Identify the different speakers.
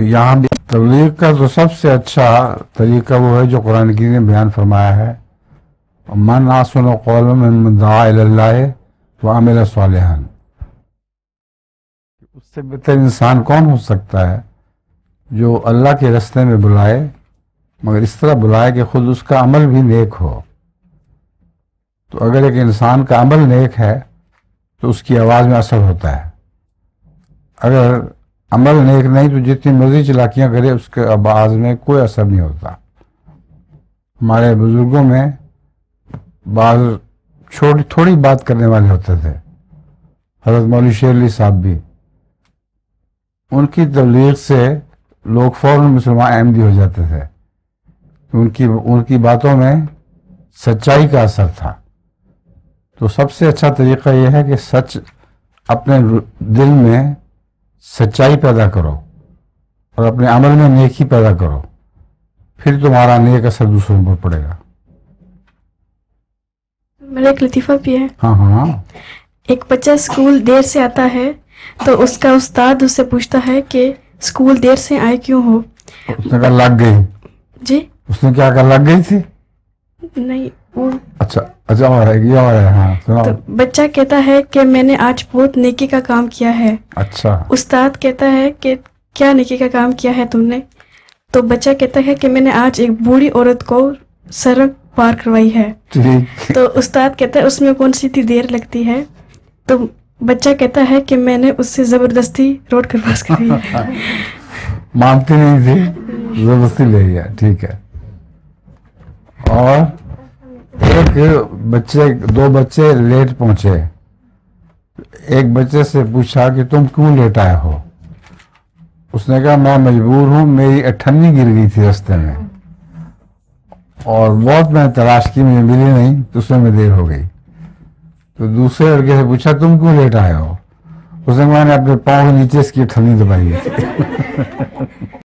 Speaker 1: یہاں تبلیغ کا تو سب سے اچھا طریقہ وہ ہے جو قرآن کریم نے بیان فرمایا ہے، من احسن قولا ممن دعا الی اللہ وعمل صالحا۔ اس سے بہتر انسان کون ہو سکتا ہے جو اللہ کے راستے میں بلائے، مگر اس طرح بلائے کہ خود اس کا عمل بھی نیک ہو۔ تو اگر ایک انسان کا عمل نیک ہے تو اس کی آواز میں اثر ہوتا ہے، اگر عمل نیک نہیں تو جتنی مرضی چلاکیاں کرے اس کے آواز میں کوئی اثر نہیں ہوتا۔ ہمارے بزرگوں میں بعض تھوڑی بات کرنے والے ہوتے تھے، حضرت مولوی شیر علی صاحب بھی، ان کی تبلیغ سے لوگ فوراً مسلمان احمدی ہو جاتے تھے، ان کی باتوں میں سچائی کا اثر تھا۔ تو سب سے اچھا طریقہ یہ ہے کہ سچ اپنے دل میں سچائی پیدا کرو اور اپنے عمل میں نیکی پیدا کرو، پھر تمہارا نیک اثر دوسروں پر پڑے گا۔
Speaker 2: میرا ایک لطیفہ بھی ہے۔
Speaker 1: ہاں
Speaker 2: ایک بچہ اسکول دیر سے آتا ہے تو اس کا استاد اس سے پوچھتا ہے کہ اسکول دیر سے آئے کیوں ہو؟
Speaker 1: اس نے کہا لگ گئی۔
Speaker 2: جی
Speaker 1: اس نے کیا کہا، لگ گئی تھی؟
Speaker 2: نہیں، وہ
Speaker 1: اچھا اور ہے یہ اور ہے، ہاں سناؤ۔
Speaker 2: تو بچہ کہتا ہے کہ میں نے آج بہت نیکی کا کام کیا ہے۔
Speaker 1: اچھا،
Speaker 2: استاد کہتا ہے کہ کیا نیکی کا کام کیا ہے تم نے؟ تو بچہ کہتا ہے کہ میں نے آج ایک بوڑھی عورت کو سڑک پار کروائی ہے۔
Speaker 1: ٹھیک۔
Speaker 2: تو استاد کہتا ہے اس میں کون سی اتنی دیر لگتی ہے؟ تو بچہ کہتا ہے کہ میں نے اس سے زبردستی روڈ کراس کری ہے۔
Speaker 1: مانتی نہیں تھی، زبردستی لے گیا، ٹھیک ہے۔ اور دو بچے لیٹ پہنچے، ایک بچے سے پوچھا کہ تم کیوں لیٹ آئے ہو؟ اس نے کہا میں مجبور ہوں، میری 98 گر گئی تھی راستے میں اور بہت میں تلاش کی، مجھے ملی نہیں تو اس میں دیر ہو گئی۔ تو دوسرے لڑکے سے پوچھا تم کیوں لیٹ آئے ہو؟ اس نے کہا میں نے اپنے پاؤں کے نیچے اس کی 98 دبائی تھی۔